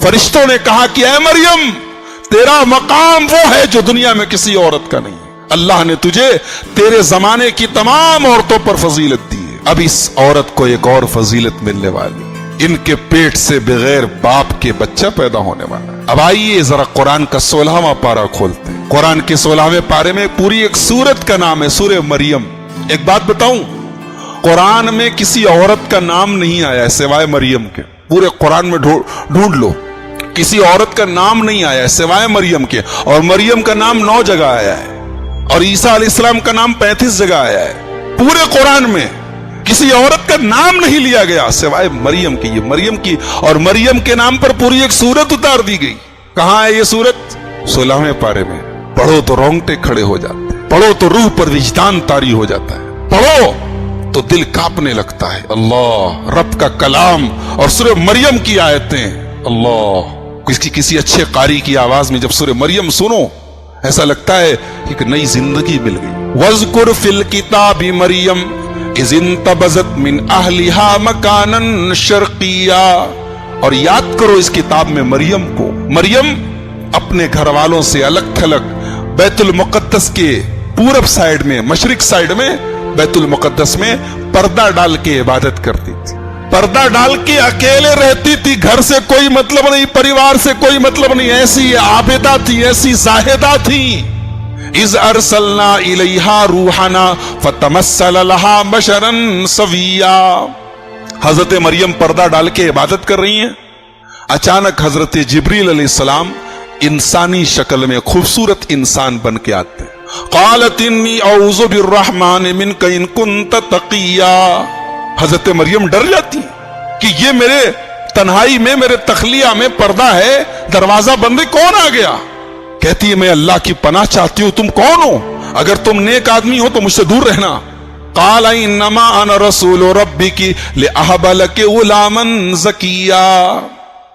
فرشتوں نے کہا کہ اے مریم تیرا مقام وہ ہے جو دنیا میں کسی عورت کا نہیں. اللہ نے تجھے تیرے زمانے کی تمام عورتوں پر فضیلت دی ہے. اب اس عورت کو ایک اور فضیلت ملنے والی, ان کے پیٹ سے بغیر باپ کے بچہ پیدا ہونے والا ہے. اب آئیے ذرا قرآن کا 16واں پارہ کھولتے ہیں. قرآن کے 16ویں پارے میں پوری ایک سورت کا نام ہے, سورہ مریم. ایک بات بتاؤں, قرآن میں کسی عورت کا نام نہیں آیا ہے سوائے مریم کے. پورے قرآن میں ڈھونڈ لو, کسی عورت کا نام نہیں آیا ہے سوائے مریم کے. اور مریم کا نام 9 جگہ آیا ہے, اور عیسیٰ علیہ السلام کا نام 35 جگہ آیا ہے. پورے قرآن میں کسی عورت کا نام نہیں لیا گیا سوائے مریم کی. یہ مریم کی, اور مریم کے نام پر پوری ایک سورت اتار دی گئی. کہاں ہے یہ سورت؟ 16ویں پارے میں. پڑھو تو رونگٹے کھڑے ہو جاتے ہیں, پڑھو تو روح پر وجدان طاری ہو جاتا ہے, پڑھو تو دل کانپنے لگتا ہے. اللہ رب کا کلام اور سورہ مریم کی آیتیں, اللہ کسی اچھے قاری کی آواز میں جب سورہ مریم سنو ایسا لگتا ہے کہ ایک نئی زندگی مل گئی. وَاذْكُرْ فِي الْكِتَابِ مَرْيَمَ اِذِ انْتَبَذَتْ مِنْ أَهْلِهَا مَكَانًا شَرْقِيًّا, اور یاد کرو اس کتاب میں مریم کو. مریم اپنے گھر والوں سے الگ تھلگ بیت المقدس کے پورب سائیڈ میں, مشرق سائیڈ میں بیت المقدس میں پردہ ڈال کے عبادت کرتی تھی. پردہ ڈال کے اکیلے رہتی تھی, گھر سے کوئی مطلب نہیں, پریوار سے کوئی مطلب نہیں. ایسی عابدہ تھی, ایسی زاہدہ تھی. اذ ارسلنا الیہا روحنا فتمثل لہا بشرا سویا. حضرت مریم پردہ ڈال کے عبادت کر رہی ہیں, اچانک حضرت جبریل علیہ السلام انسانی شکل میں خوبصورت انسان بن کے آتے ہیں. قالت انی اعوذ بالرحمن منک ان کنت تقیا. حضرت مریم ڈر جاتی کہ یہ میرے تنہائی میں, میرے تخلیہ میں پردہ ہے, دروازہ بند ہے, کون آ گیا؟ کہتی ہے میں اللہ کی پناہ چاہتی ہوں, تم کون ہو؟ اگر تم نیک آدمی ہو تو مجھ سے دور رہنا. قال انما انا رسول ربک لاہب لک غلاما زکیا.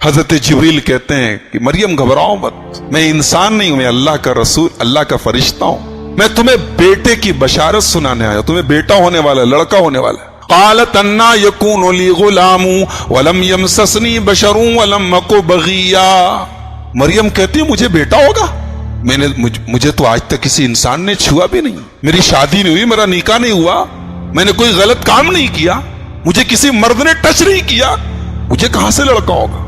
حضرت جبریل کہتے ہیں کہ مریم گھبراؤ مت, میں انسان نہیں ہوں, میں اللہ کا رسول, اللہ کا فرشتہ ہوں. میں تمہیں بیٹے کی بشارت سنانے آیا ہوں, تمہیں بیٹا ہونے والا, لڑکا ہونے والا. قالت انا یکون لی غلام ولم یمسسنی بشر ولم اک بغیا. مریم کہتی ہے مجھے بیٹا ہوگا, مجھے تو آج تک کسی انسان نے چھوا بھی نہیں, میری شادی نہیں ہوئی, میرا نکاح نہیں ہوا, میں نے کوئی غلط کام نہیں کیا, مجھے کسی مرد نے ٹچ نہیں کیا, مجھے کہاں سے لڑکا ہوگا؟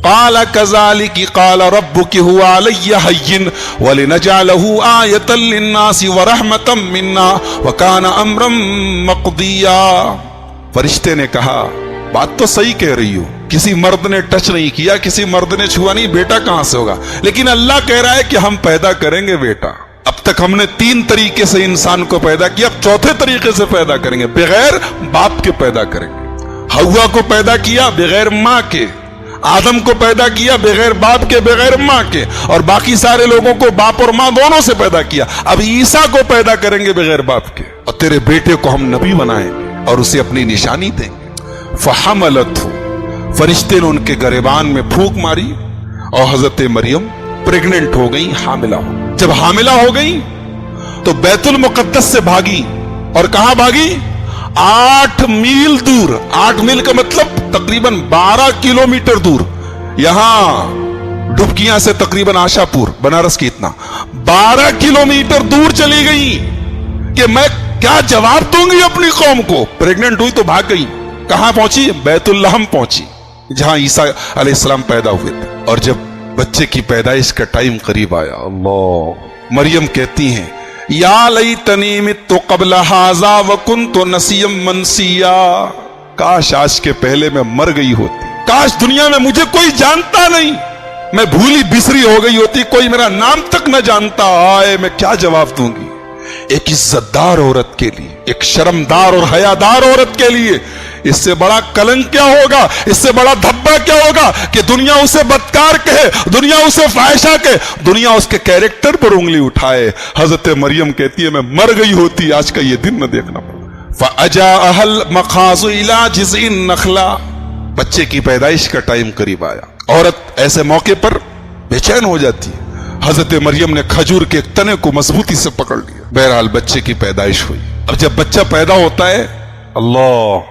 قال كذلك قال ربك هو علي هين ولنجعله آية للناس ورحمة منا وكان امرا مقضيا. فرشتے نے کہا بات تو صحیح کہہ رہی ہو, کسی مرد نے ٹچ نہیں کیا, کسی مرد نے چھوا نہیں, بیٹا کہاں سے ہوگا؟ لیکن اللہ کہہ رہا ہے کہ ہم پیدا کریں گے بیٹا. اب تک ہم نے 3 طریقے سے انسان کو پیدا کیا, اب 4تھے طریقے سے پیدا کریں گے, بغیر باپ کے پیدا کریں گے. حوا کو پیدا کیا بغیر ماں کے, آدم کو پیدا کیا بغیر باپ کے, بغیر ماں کے, اور باقی سارے لوگوں کو باپ اور ماں دونوں سے پیدا کیا. اب عیسیٰ کو پیدا کریں گے بغیر باپ کے, اور تیرے بیٹے کو ہم نبی بنائیں گے اور اسے اپنی نشانی دیں گے. فحملتہ, فرشتے نے ان کے گریبان میں پھونک ماری اور حضرت مریم پریگننٹ ہو گئی, حاملہ ہو. جب حاملہ ہو گئی تو بیت المقدس سے بھاگی, اور کہاں بھاگی؟ 8 میل دور. 8 میل کا مطلب تقریباً 12 کلومیٹر دور. یہاں ڈبکیاں سے تقریباً آشا پور بنارس کی اتنا 12 کلومیٹر دور چلی گئی کہ میں کیا جواب دوں گی اپنی قوم کو. پریگننٹ ہوئی تو بھاگ گئی. کہاں پہنچی؟ بیت اللحم پہنچی, جہاں عیسیٰ علیہ السلام پیدا ہوئے تھے. اور جب بچے کی پیدائش کا ٹائم قریب آیا, اللہ, مریم کہتی ہیں یا لیتنی مت قبل ھذا وکنت نسیا منسیا. کاش آج کے پہلے میں مر گئی ہوتی, کاش دنیا میں مجھے کوئی جانتا نہیں, میں بھولی بسری ہو گئی ہوتی, کوئی میرا نام تک نہ جانتا. آئے میں کیا جواب دوں گی ایک عزت دار عورت کے لیے, ایک شرمدار اور حیادار عورت کے لیے؟ اس سے بڑا کلنک کیا ہوگا, اس سے بڑا دھبا کیا ہوگا کہ دنیا اسے بدکار کہے, دنیا اسے فاحشہ کہے, دنیا اس کے کیریکٹر پر انگلی اٹھائے. حضرت مریم کہتی ہے میں مر گئی ہوتی, آج کا یہ دن نہ دیکھنا پڑا. فَأَجَاءَهَا الْمَخَاضُ إِلَىٰ جِذْعِ النَّخْلَةِ. بچے کی پیدائش کا ٹائم قریب آیا. عورت ایسے موقع پر بے چین ہو جاتی ہے. حضرت مریم نے کھجور کے ایک تنے کو مضبوطی سے پکڑ لیا. بہرحال بچے کی پیدائش ہوئی. اب جب بچہ پیدا ہوتا ہے, اللہ,